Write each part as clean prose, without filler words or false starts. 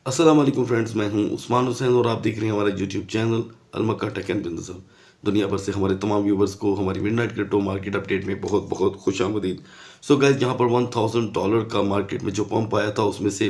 अस्सलाम वालेकुम फ्रेंड्स, मैं हूं उस्मान हुसैन और आप देख रहे हैं हमारा यूट्यूब चैनल अलमक्का टेक एंड बिजनेस हब। दुनिया भर से हमारे तमाम व्यूवर्स को हमारी मिडनाइट क्रिप्टो मार्केट अपडेट में बहुत बहुत खुश आमदीद। सो गाइस, यहाँ पर $1000 का मार्केट में जो पंप आया था उसमें से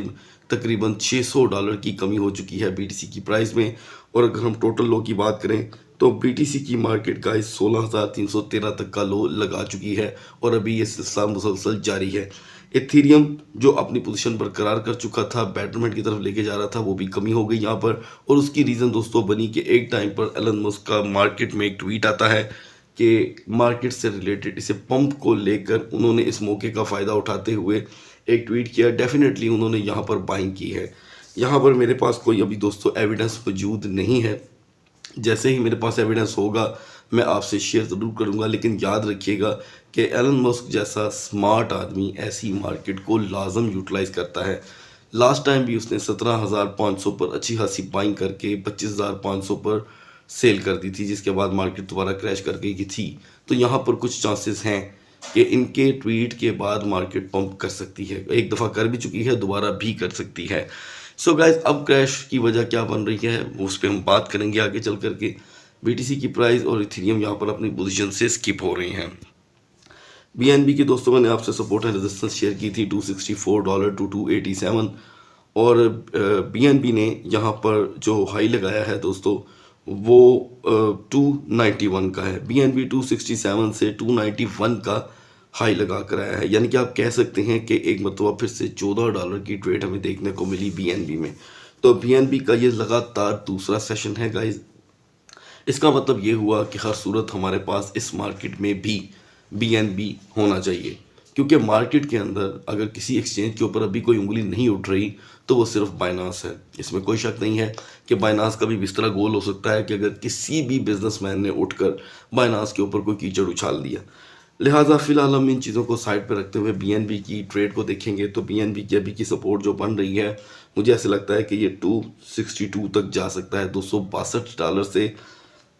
तकरीबन $600 की कमी हो चुकी है बीटीसी की प्राइस में। और अगर हम टोटल लो की बात करें तो बीटीसी की मार्केट का 16,313 तक का लो लगा चुकी है और अभी ये सिलसिला मुसलसल जारी है। एथीरियम जो अपनी पोजीशन बरकरार कर चुका था, बेटरमेंट की तरफ लेके जा रहा था, वो भी कमी हो गई यहाँ पर। और उसकी रीज़न दोस्तों बनी कि एक टाइम पर एलन मस्क का मार्केट में एक ट्वीट आता है कि मार्केट से रिलेटेड इसे पंप को लेकर उन्होंने इस मौके का फ़ायदा उठाते हुए एक ट्वीट किया। डेफिनेटली उन्होंने यहाँ पर बाइंग की है। यहाँ पर मेरे पास कोई अभी दोस्तों एविडेंस मौजूद नहीं है। जैसे ही मेरे पास एविडेंस होगा मैं आपसे शेयर ज़रूर करूंगा, लेकिन याद रखिएगा कि एलन मस्क जैसा स्मार्ट आदमी ऐसी मार्केट को लाजम यूटिलाइज करता है। लास्ट टाइम भी उसने 17,500 पर अच्छी खासी बाइंग करके 25,500 पर सेल कर दी थी, जिसके बाद मार्केट दोबारा क्रैश कर गई थी। तो यहाँ पर कुछ चांसेस हैं कि इनके ट्वीट के बाद मार्केट पंप कर सकती है। एक दफ़ा कर भी चुकी है, दोबारा भी कर सकती है। सो गाइज, अब क्रैश की वजह क्या बन रही है उस पर हम बात करेंगे आगे चल करके। बीटीसी की प्राइस और इथेरियम यहाँ पर अपनी पोजीशन से स्किप हो रही हैं। बीएनबी के दोस्तों मैंने आपसे सपोर्ट एंड रेजिस्टेंस शेयर की थी $264 टू 287। और बीएनबी ने यहाँ पर जो हाई लगाया है दोस्तों वो 291 का है। बीएनबी 267 से 291 का हाई लगा कर आया है, यानी कि आप कह सकते हैं कि एक मरतबा फिर से $14 की ट्रेड हमें देखने को मिली बीएनबी में। तो बीएनबी का ये लगातार दूसरा सेशन है गाइज। इसका मतलब ये हुआ कि हर सूरत हमारे पास इस मार्केट में भी बीएनबी होना चाहिए, क्योंकि मार्केट के अंदर अगर किसी एक्सचेंज के ऊपर अभी कोई उंगली नहीं उठ रही तो वो सिर्फ बाइनांस है। इसमें कोई शक नहीं है कि बाइनांस का भी बिस्तरा गोल हो सकता है कि अगर किसी भी बिजनेसमैन ने उठकर बाइनांस के ऊपर कोई कीचड़ उछाल दिया। लिहाजा फिलहाल हम इन चीज़ों को साइड पर रखते हुए बीएनबी की ट्रेड को देखेंगे। तो बीएनबी की अभी की सपोर्ट जो बन रही है, मुझे ऐसे लगता है कि ये 262 तक जा सकता है। $262 से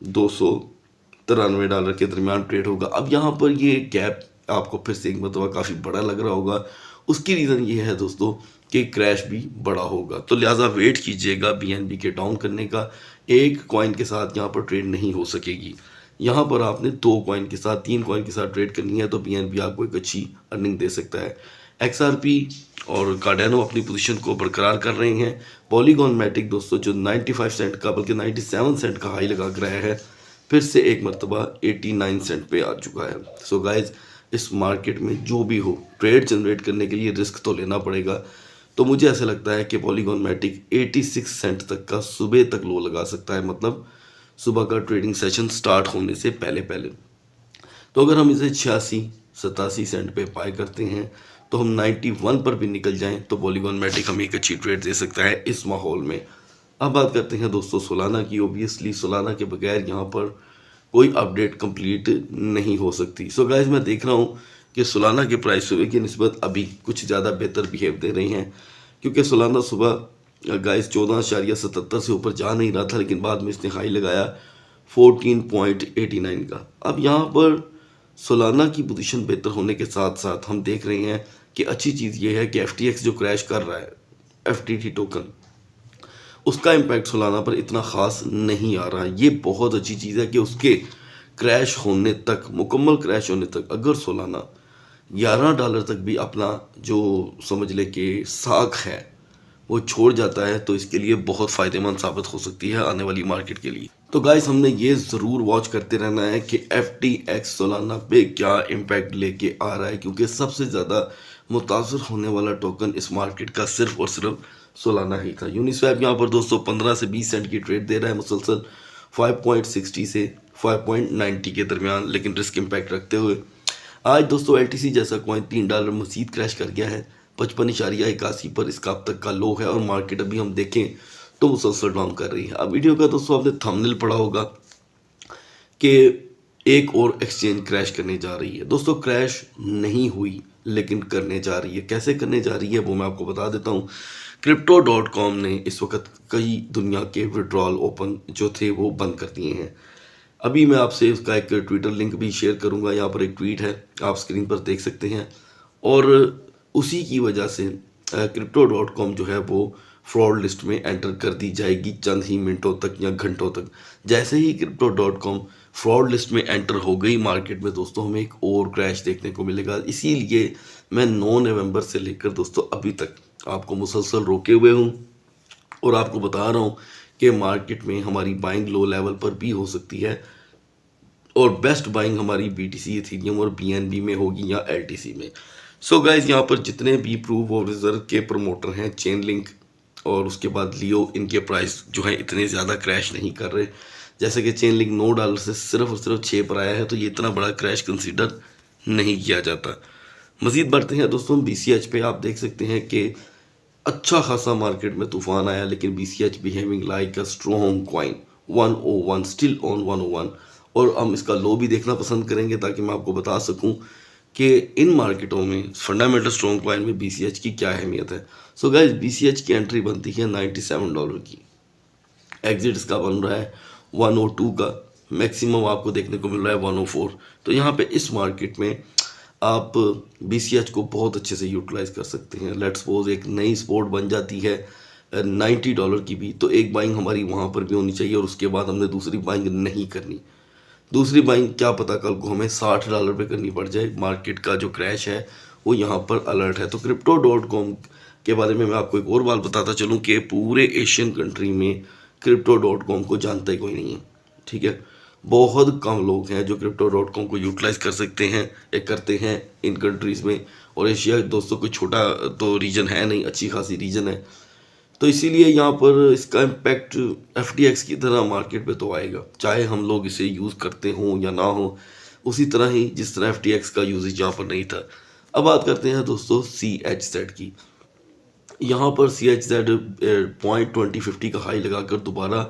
$293 के दरमियान ट्रेड होगा। अब यहाँ पर ये गैप आपको फिर से एक मतलब काफ़ी बड़ा लग रहा होगा। उसकी रीज़न ये है दोस्तों कि क्रैश भी बड़ा होगा, तो लिहाजा वेट कीजिएगा बीएनबी के डाउन करने का। एक कॉइन के साथ यहाँ पर ट्रेड नहीं हो सकेगी। यहाँ पर आपने 2 कॉइन के साथ 3 कॉइन के साथ ट्रेड करनी है तो बीएनबी आपको एक अच्छी अर्निंग दे सकता है। एक्सआरपी और कार्डेनो अपनी पोजीशन को बरकरार कर रहे हैं। पॉलीगॉन मैटिक दोस्तों जो 95 सेंट का बल्कि 97 सेंट का हाई लगा कर रहा है, फिर से एक मरतबा 89 सेंट पे आ चुका है। सो गाइज, इस मार्केट में जो भी हो ट्रेड जनरेट करने के लिए रिस्क तो लेना पड़ेगा। तो मुझे ऐसा लगता है कि पॉलीगॉन मैटिक 86 सेंट तक का सुबह तक लो लगा सकता है, मतलब सुबह का ट्रेडिंग सेशन स्टार्ट होने से पहले पहले। तो अगर हम इसे 86-87 सेंट पे बाय करते हैं तो हम 91 पर भी निकल जाएं तो पॉलीगॉन मैटिक हमें एक अच्छी ट्रेड दे सकता है इस माहौल में। अब बात करते हैं दोस्तों सोलाना की। ओबियसली सोलाना के बगैर यहाँ पर कोई अपडेट कंप्लीट नहीं हो सकती। सो गाइज, मैं देख रहा हूँ कि सोलाना के प्राइस सुबह की निस्बत अभी कुछ ज़्यादा बेहतर बिहेव दे रही हैं, क्योंकि सोलाना सुबह गाइज 14.77 से ऊपर जा नहीं रहा था, लेकिन बाद में इसने हाई लगाया 14.89 का। अब यहाँ पर सोलाना की पोजीशन बेहतर होने के साथ साथ हम देख रहे हैं कि अच्छी चीज़ ये है कि FTX जो क्रैश कर रहा है, FTT टोकन, उसका इम्पैक्ट सोलाना पर इतना ख़ास नहीं आ रहा है। ये बहुत अच्छी चीज़ है कि उसके क्रैश होने तक, मुकम्मल क्रैश होने तक, अगर सोलाना $11 तक भी अपना जो समझ ले कि साख है वो छोड़ जाता है तो इसके लिए बहुत फ़ायदेमंद साबित हो सकती है आने वाली मार्केट के लिए। तो गाइस, हमने ये ज़रूर वॉच करते रहना है कि FTX सोलाना पे क्या इम्पैक्ट लेके आ रहा है, क्योंकि सबसे ज़्यादा मुतासर होने वाला टोकन इस मार्केट का सिर्फ और सिर्फ सोलाना ही था। यूनिस्वैप यहाँ पर दोस्तों 15 से 20 सेंट की ट्रेड दे रहा है मुसलसल 5.60 से 5.90 के दरमियान, लेकिन रिस्क इम्पैक्ट रखते हुए। आज दोस्तों LTC जैसा कॉइन $3 मजीद क्रैश कर गया है। 55.81 पर इसका अब तक का लो है और मार्केट अभी हम देखें तो मुसलसल डाउन कर रही है। अब वीडियो का दोस्तों आपने थंबनेल पढ़ा होगा कि एक और एक्सचेंज क्रैश करने जा रही है। दोस्तों क्रैश नहीं हुई, लेकिन करने जा रही है। कैसे करने जा रही है वो मैं आपको बता देता हूँ। Crypto.com ने इस वक्त कई दुनिया के विड्रॉल ओपन जो थे वो बंद कर दिए हैं। अभी मैं आपसे उसका एक ट्विटर लिंक भी शेयर करूंगा। यहाँ पर एक ट्वीट है, आप स्क्रीन पर देख सकते हैं। और उसी की वजह से Crypto.com जो है वो फ्रॉड लिस्ट में एंटर कर दी जाएगी चंद ही मिनटों तक या घंटों तक। जैसे ही Crypto.com फ्रॉड लिस्ट में एंटर हो गई मार्केट में दोस्तों, हमें एक और क्रैश देखने को मिलेगा। इसीलिए मैं 9 नवंबर से लेकर दोस्तों अभी तक आपको मुसलसल रोके हुए हूँ और आपको बता रहा हूँ कि मार्केट में हमारी बाइंग लो लेवल पर भी हो सकती है और बेस्ट बाइंग हमारी BTC, इथेरियम और BNB में होगी या LTC में। सो गाइज, यहाँ पर जितने भी प्रूफ ऑफ रिजर्व के प्रमोटर हैं, चेन लिंक और उसके बाद लियो, इनके प्राइस जो है इतने ज़्यादा क्रैश नहीं कर रहे। जैसे कि चेन लिंक $9 से सिर्फ और सिर्फ 6 पर आया है, तो ये इतना बड़ा क्रैश कंसीडर नहीं किया जाता। मज़ीद बढ़ते हैं दोस्तों BCH पे। आप देख सकते हैं कि अच्छा खासा मार्केट में तूफान आया, लेकिन BCH behaving like a strong coin 101, still on 101। और हम इसका लो भी देखना पसंद करेंगे ताकि मैं आपको बता सकूं कि इन मार्केटों में फंडामेंटल स्ट्रॉन्ग कॉइन में BCH की क्या अहमियत है। सो गाइस, BCH की एंट्री बनती है $97 की, एग्जिट इसका बन रहा है 102 का, मैक्सिमम आपको देखने को मिल रहा है 104। तो यहाँ पे इस मार्केट में आप BCH को बहुत अच्छे से यूटिलाइज कर सकते हैं। लेट्स सपोज एक नई स्पोर्ट बन जाती है $90 की भी, तो एक बाइंग हमारी वहाँ पर भी होनी चाहिए और उसके बाद हमने दूसरी बाइंग नहीं करनी। दूसरी बाइंग क्या पता कल को हमें $60 पे करनी पड़ जाए। मार्केट का जो क्रैश है वो यहाँ पर अलर्ट है। तो Crypto.com के बारे में मैं आपको एक और बात बताता चलूँ कि पूरे एशियन कंट्री में Crypto.com को जानता ही कोई नहीं है, ठीक है। बहुत कम लोग हैं जो Crypto.com को यूटिलाइज कर सकते हैं या करते हैं इन कंट्रीज़ में। और एशिया दोस्तों कोई छोटा तो रीजन है नहीं, अच्छी खासी रीजन है। तो इसीलिए यहाँ पर इसका इम्पैक्ट FTX की तरह मार्केट पे तो आएगा, चाहे हम लोग इसे यूज़ करते हों या ना हो, उसी तरह ही जिस तरह FTX का यूजेज यहाँ पर नहीं था। अब बात करते हैं दोस्तों CHZ की। यहाँ पर CHZ 0.2050 का हाई लगाकर दोबारा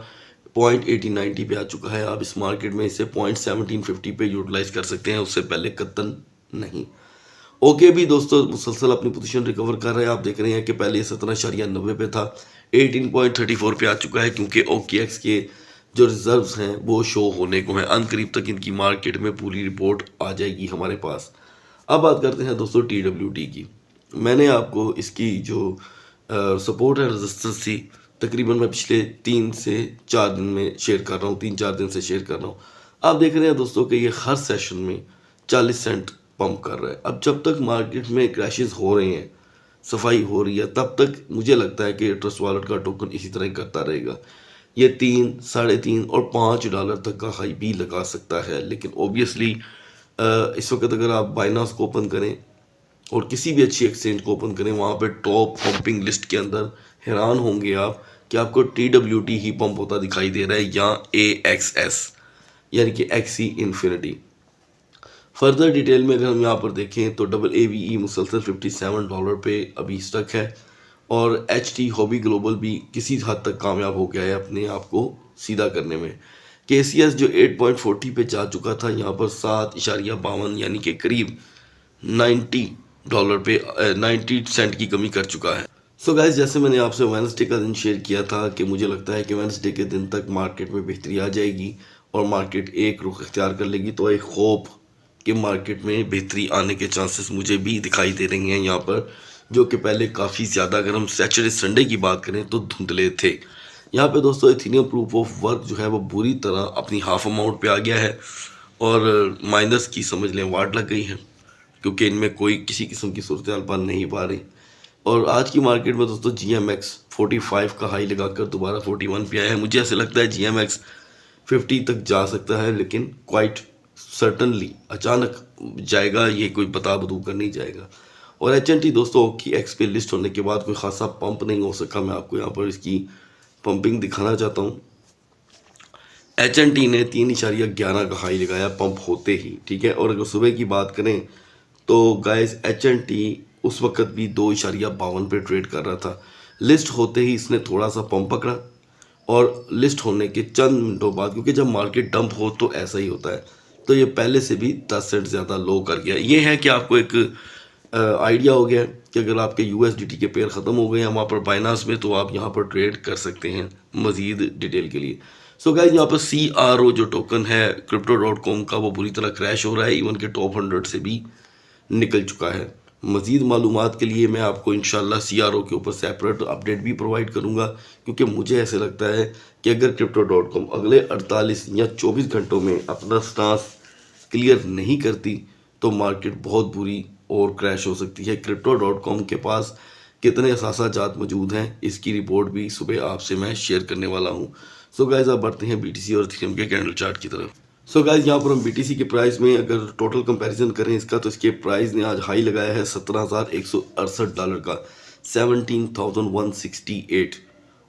0.1890 पे आ चुका है। आप इस मार्केट में इसे 0.1750 पे यूटिलाइज कर सकते हैं, उससे पहले कतन नहीं। ओके भी दोस्तों मुसलसल अपनी पोजीशन रिकवर कर रहे हैं। आप देख रहे हैं कि पहले 17.90 पे था, 18.34 पे आ चुका है, क्योंकि OKX के जो रिजर्व्स हैं वो शो होने को हैं। अनकरीब तक इनकी मार्केट में पूरी रिपोर्ट आ जाएगी हमारे पास। अब बात करते हैं दोस्तों TWT की। मैंने आपको इसकी जो सपोर्ट एंड रेजिस्टेंस थी तकरीबन मैं पिछले 3 से 4 दिन में शेयर कर रहा हूँ, 3-4 दिन से शेयर कर रहा हूँ। आप देख रहे हैं दोस्तों कि ये हर सेशन में 40 सेंट पंप कर रहा है। अब जब तक मार्केट में क्रैशेस हो रहे हैं, सफाई हो रही है, तब तक मुझे लगता है कि ट्रस्ट वॉलेट का टोकन इसी तरह करता रहेगा। ये 3, $3.5 और $5 तक का हाई भी लगा सकता है। लेकिन ओबियसली इस वक्त अगर आप बाइनांस को ओपन करें और किसी भी अच्छी एक्सचेंज को ओपन करें, वहाँ पे टॉप पंपिंग लिस्ट के अंदर हैरान होंगे आप कि आपको TWT ही पंप होता दिखाई दे रहा है या AXS यानी कि XE इन्फिनिटी। फर्दर डिटेल में अगर हम यहाँ पर देखें तो AAVE मुसलसल $57 पे अभी स्टक है और HT हॉबी ग्लोबल भी किसी हद तक कामयाब हो गया है अपने आप को सीधा करने में। KCS जो 8.40 पे जा चुका था, यहाँ पर 7.52 यानी कि करीब $90 पे 90 सेंट की कमी कर चुका है। सो गाइस, जैसे मैंने आपसे वेडनेसडे का दिन शेयर किया था कि मुझे लगता है कि वेडनेसडे के दिन तक मार्केट में बेहतरी आ जाएगी और मार्केट एक रुख इख्तियार कर लेगी, तो एक होप कि मार्केट में बेहतरी आने के चांसेस मुझे भी दिखाई दे रही हैं यहाँ पर, जो कि पहले काफ़ी ज़्यादा, अगर हम सैटरडे संडे की बात करें तो धुंधले थे। यहाँ पे दोस्तों इथेरियम प्रूफ ऑफ वर्क जो है वो बुरी तरह अपनी हाफ अमाउंट पे आ गया है और माइनस की समझ लें वाट लग गई है, क्योंकि इनमें कोई किसी किस्म की सूरत हाल बन नहीं पा रही। और आज की मार्केट में दोस्तों GMX 45 का हाई लगाकर दोबारा 41 पे आया है। मुझे ऐसे लगता है GMX 50 तक जा सकता है, लेकिन क्वाइट सर्टनली अचानक जाएगा, ये कोई बता बदू कर नहीं जाएगा। और HNT दोस्तों OKX पे लिस्ट होने के बाद कोई खासा पंप नहीं हो सका। मैं आपको यहाँ पर इसकी पंपिंग दिखाना चाहता हूँ। HNT ने 3.11 का हाई लगाया पंप होते ही, ठीक है। और अगर सुबह की बात करें तो गाइस HNT उस वक्त भी 2.52 पे ट्रेड कर रहा था। लिस्ट होते ही इसने थोड़ा सा पंप पकड़ा और लिस्ट होने के चंद मिनटों बाद, क्योंकि जब मार्केट डंप हो तो ऐसा ही होता है, तो ये पहले से भी 10 सेंट ज़्यादा लो कर गया। ये है कि आपको एक आइडिया हो गया कि अगर आपके USDT के पेयर ख़त्म हो गए हैं वहाँ पर बाइनांस में, तो आप यहाँ पर ट्रेड कर सकते हैं मज़ीद डिटेल के लिए। सो गाइस, यहाँ पर CRO जो टोकन है Crypto.com का, वो बुरी तरह क्रैश हो रहा है, इवन के टॉप 100 से भी निकल चुका है। मज़ीद मालूमात के लिए मैं आपको इंशाल्लाह CRO के ऊपर सेपरेट अपडेट भी प्रोवाइड करूंगा, क्योंकि मुझे ऐसे लगता है कि अगर Crypto.com अगले 48 या 24 घंटों में अपना स्टांस क्लियर नहीं करती तो मार्केट बहुत बुरी और क्रैश हो सकती है। Crypto.com के पास कितने असासाजात मौजूद हैं इसकी रिपोर्ट भी सुबह आपसे मैं शेयर करने वाला हूँ। सो गाइस अब बढ़ते हैं BTC और इथेरियम के कैंडल चार्ट की तरफ। सो गाइस यहाँ पर हम BTC के प्राइस में अगर टोटल कंपैरिजन करें इसका, तो इसके प्राइस ने आज हाई लगाया है $17,168 का, 17,168,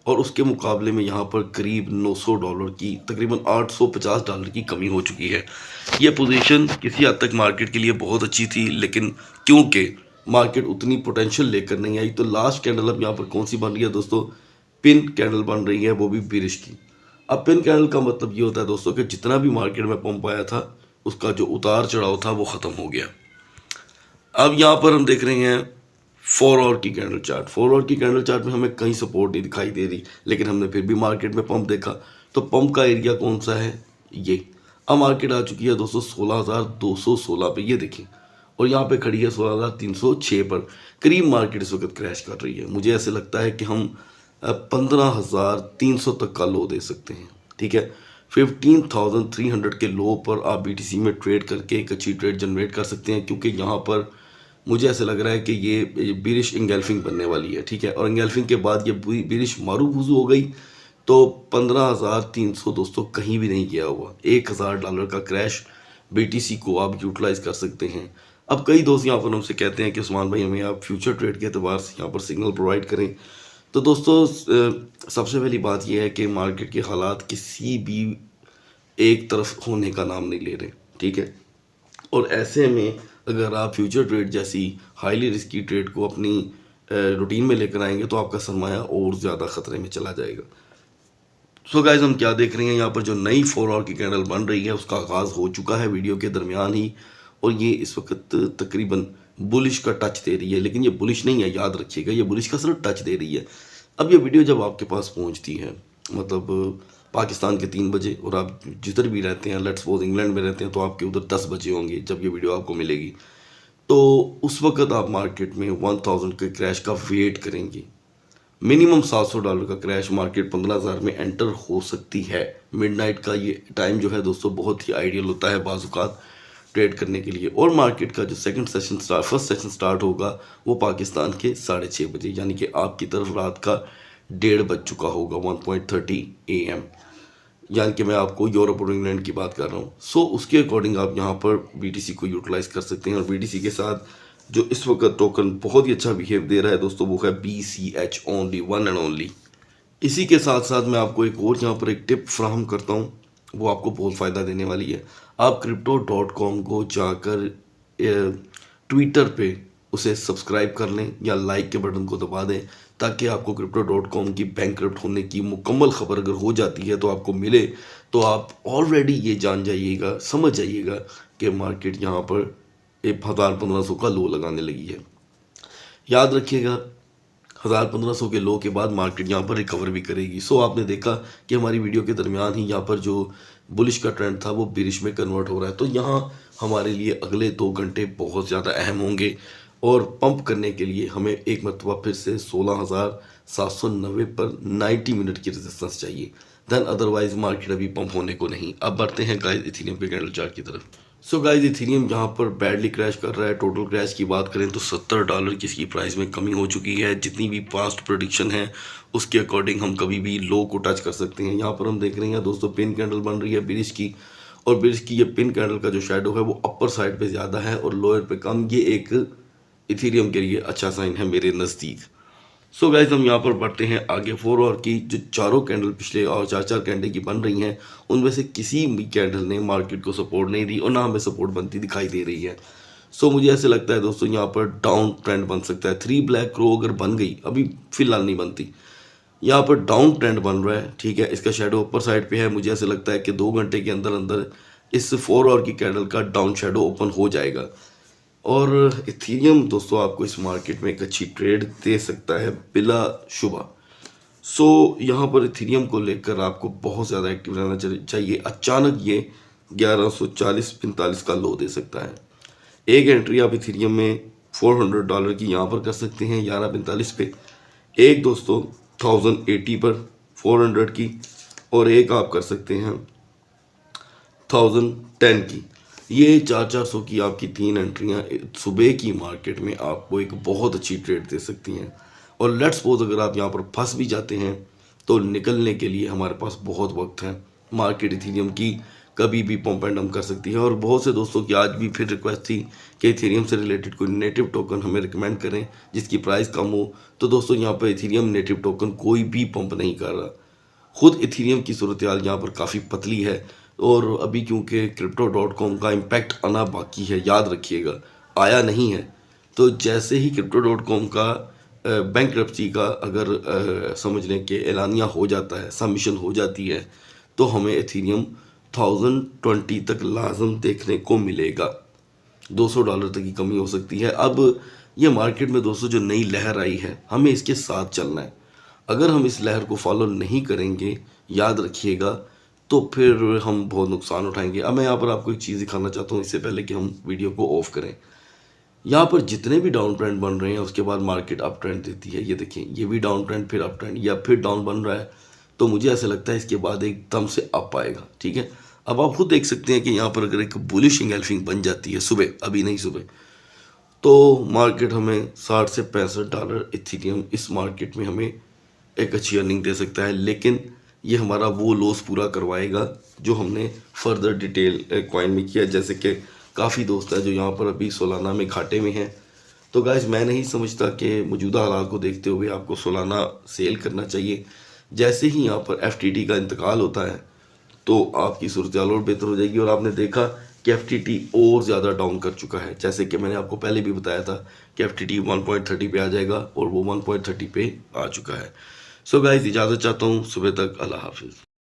और उसके मुकाबले में यहाँ पर करीब $900 की, तकरीबन $850 की कमी हो चुकी है। ये पोजीशन किसी हद तक मार्केट के लिए बहुत अच्छी थी, लेकिन क्योंकि मार्केट उतनी पोटेंशियल लेकर नहीं आई, तो लास्ट कैंडल अब यहाँ पर कौन सी बन रही है दोस्तों, पिन कैंडल बन रही है, वो भी बिरिश की। अब पिन कैंडल का मतलब ये होता है दोस्तों कि जितना भी मार्केट में पंप आया था उसका जो उतार चढ़ाव था वो ख़त्म हो गया। अब यहाँ पर हम देख रहे हैं 4 आवर की कैंडल चार्ट। 4 आवर की कैंडल चार्ट में हमें कहीं सपोर्ट नहीं दिखाई दे रही, लेकिन हमने फिर भी मार्केट में पंप देखा। तो पंप का एरिया कौन सा है, ये अब मार्केट आ चुकी है दोस्तों 16,216 पे, ये देखें, और यहाँ पे खड़ी है 16,306 पर। करीब मार्केट इस वक्त क्रैश कर रही है। मुझे ऐसे लगता है कि हम 15,300 तक का लो दे सकते हैं, ठीक है। 15,300 के लो पर आप BTC में ट्रेड करके एक अच्छी ट्रेड जनरेट कर सकते हैं, क्योंकि यहाँ पर मुझे ऐसे लग रहा है कि ये बिरिश इंगल्फिंग बनने वाली है, ठीक है। और इंगल्फिंग के बाद ये बिरिश मारूफूजू हो गई तो 15,300 दोस्तों कहीं भी नहीं गया हुआ। $1,000 का क्रैश BTC को आप यूटिलाइज कर सकते हैं। अब कई दोस्त यहाँ पर हमसे कहते हैं कि उस्मान भाई हमें आप फ्यूचर ट्रेड के एतबार से यहाँ पर सिग्नल प्रोवाइड करें। तो दोस्तों सबसे पहली बात यह है कि मार्केट के हालात किसी भी एक तरफ होने का नाम नहीं ले रहे, ठीक है। और ऐसे में अगर आप फ्यूचर ट्रेड जैसी हाईली रिस्की ट्रेड को अपनी रूटीन में लेकर आएंगे तो आपका सरमाया और ज़्यादा ख़तरे में चला जाएगा। सो गाइस हम क्या देख रहे हैं यहाँ पर, जो नई 4 आवर की कैंडल बन रही है उसका आगाज़ हो चुका है वीडियो के दरमियान ही, और ये इस वक्त तकरीबन बुलिश का टच दे रही है, लेकिन ये बुलिश नहीं है, याद रखिएगा, ये बुलिश का सिर्फ टच दे रही है। अब ये वीडियो जब आपके पास पहुंचती है, मतलब पाकिस्तान के 3 बजे, और आप जिधर भी रहते हैं, लेट्स सपोज इंग्लैंड में रहते हैं, तो आपके उधर 10 बजे होंगे जब ये वीडियो आपको मिलेगी, तो उस वक्त आप मार्केट में 1000 के क्रैश का वेट करेंगे। मिनिमम $700 का क्रैश मार्केट 15,000 में एंटर हो सकती है। मिडनाइट का ये टाइम जो है दोस्तों बहुत ही आइडियल होता है बाज़-औक़ात ट्रेड करने के लिए। और मार्केट का जो फर्स्ट सेशन स्टार्ट होगा वो पाकिस्तान के 6:30 बजे, यानी कि आपकी तरफ रात का 1:30 बज चुका होगा, 1:30 AM, यानी कि मैं आपको यूरोप और इंग्लैंड की बात कर रहा हूँ। सो उसके अकॉर्डिंग आप यहाँ पर BTC को यूटिलाइज कर सकते हैं। और BTC के साथ जो इस वक्त टोकन बहुत ही अच्छा बिहेव दे रहा है दोस्तों वो है BCH only, one and only. इसी के साथ साथ मैं आपको एक और यहाँ पर एक टिप फ्राहम करता हूँ, वो आपको बहुत फ़ायदा देने वाली है। आप Crypto.com को जाकर ट्विटर पे उसे सब्सक्राइब कर लें या लाइक के बटन को दबा दें, ताकि आपको Crypto.com की बैंकक्रप्ट होने की मुकम्मल खबर अगर हो जाती है तो आपको मिले, तो आप ऑलरेडी ये जान जाइएगा, समझ जाइएगा कि मार्केट यहाँ पर 1,000-1,500 का लो लगाने लगी है। याद रखिएगा 1,000-1,500 के लो के बाद मार्केट यहाँ पर रिकवर भी करेगी। सो आपने देखा कि हमारी वीडियो के दरमियान ही यहाँ पर जो बुलिश का ट्रेंड था वो बिरिश में कन्वर्ट हो रहा है। तो यहाँ हमारे लिए अगले 2 घंटे बहुत ज़्यादा अहम होंगे, और पंप करने के लिए हमें एक मरतबा फिर से 16,790 पर 90 मिनट की रेजिस्टेंस चाहिए, देन अदरवाइज मार्केट अभी पंप होने को नहीं। अब बढ़ते हैं गाइस इथेरियम के कैंडल चार्ट की तरफ। सो गाइस इथेरियम यहाँ पर बैडली क्रैश कर रहा है। टोटल क्रैश की बात करें तो $70 की इसकी प्राइस में कमी हो चुकी है। जितनी भी पास्ट प्रेडिक्शन है उसके अकॉर्डिंग हम कभी भी लो को टच कर सकते हैं। यहाँ पर हम देख रहे हैं दोस्तों पिन कैंडल बन रही है बिरिश की, और बिरिश की ये पिन कैंडल का जो शेडो है वो अपर साइड पे ज़्यादा है और लोअर पे कम। ये एक इथेरियम के लिए अच्छा साइन है मेरे नज़दीक। सो गाइस हम यहाँ पर बढ़ते हैं आगे। 4 आवर की जो चारों कैंडल पिछले और 4 कैंडल की बन रही हैं, उनमें से किसी भी कैंडल ने मार्केट को सपोर्ट नहीं दी और ना हमें सपोर्ट बनती दिखाई दे रही है। सो मुझे ऐसे लगता है दोस्तों यहाँ पर डाउन ट्रेंड बन सकता है। 3 ब्लैक रो अगर बन गई, अभी फिलहाल नहीं बनती, यहाँ पर डाउन ट्रेंड बन रहा है, ठीक है। इसका शेडो ऊपर साइड पे है। मुझे ऐसे लगता है कि 2 घंटे के अंदर अंदर इस 4 आवर की कैंडल का डाउन शेडो ओपन हो जाएगा, और इथेरियम दोस्तों आपको इस मार्केट में एक अच्छी ट्रेड दे सकता है बिला शुबा। सो यहाँ पर इथेरियम को लेकर आपको बहुत ज़्यादा एक्टिव रहना चाहिए। अचानक ये 1140-45 का लो दे सकता है। एक एंट्री आप इथेरियम में $400 की यहाँ पर कर सकते हैं 11:45 पे। एक दोस्तों 1080 पर 400 की, और एक आप कर सकते हैं 1010 की। ये 400 की आपकी 3 एंट्रियाँ सुबह की मार्केट में आपको एक बहुत अच्छी ट्रेड दे सकती हैं। और लेट्स सपोज अगर आप यहाँ पर फंस भी जाते हैं तो निकलने के लिए हमारे पास बहुत वक्त है। मार्केट इथेरियम की कभी भी पंप एंड डंप कर सकती है। और बहुत से दोस्तों की आज भी फिर रिक्वेस्ट थी कि इथेरियम से रिलेटेड कोई नेटिव टोकन हमें रिकमेंड करें जिसकी प्राइस कम हो। तो दोस्तों यहाँ पर इथेरियम नेटिव टोकन कोई भी पंप नहीं कर रहा। खुद इथेरियम की सूरत हाल यहाँ पर काफ़ी पतली है, और अभी क्योंकि Crypto.com का इम्पैक्ट आना बाकी है, याद रखिएगा, आया नहीं है। तो जैसे ही Crypto.com का बैंकरप्सी का अगर समझ लें कि एलानिया हो जाता है, सबमिशन हो जाती है, तो हमें इथेरियम 1020 तक लाजम देखने को मिलेगा। $200 तक की कमी हो सकती है। अब ये मार्केट में दोस्तों जो नई लहर आई है, हमें इसके साथ चलना है। अगर हम इस लहर को फॉलो नहीं करेंगे, याद रखिएगा, तो फिर हम बहुत नुकसान उठाएंगे। अब मैं यहाँ पर आपको एक चीज़ दिखाना चाहता हूँ इससे पहले कि हम वीडियो को ऑफ करें। यहाँ पर जितने भी डाउन ट्रेंड बन रहे हैं उसके बाद मार्केट अप ट्रेंड देती है। ये देखें, ये भी डाउन ट्रेंड, फिर अप ट्रेंड, या फिर डाउन बन रहा है। तो मुझे ऐसा लगता है इसके बाद एकदम से अप आएगा। ठीक है, अब आप खुद देख सकते हैं कि यहाँ पर अगर एक बुलिश इंगल्फिंग बन जाती है सुबह, अभी नहीं सुबह, तो मार्केट हमें $60 से $65 इथेरियम इस मार्केट में हमें एक अच्छी अर्निंग दे सकता है। लेकिन ये हमारा वो लॉस पूरा करवाएगा जो हमने फर्दर डिटेल कॉइन में किया। जैसे कि काफ़ी दोस्त हैं जो यहाँ पर अभी सोलाना में घाटे में हैं। तो गाइस, मैं नहीं समझता कि मौजूदा हालात को देखते हुए आपको सोलाना सेल करना चाहिए। जैसे ही यहाँ पर FTT का इंतकाल होता है तो आपकी सूरत हाल और बेहतर हो जाएगी। और आपने देखा कि FTT और ज़्यादा डाउन कर चुका है। जैसे कि मैंने आपको पहले भी बताया था कि FTT 1.30 पे आ जाएगा, और वो 1.30 पे आ चुका है। सो गाइस, इजाज़त चाहता हूँ, सुबह तक, अल्लाह हाफिज़।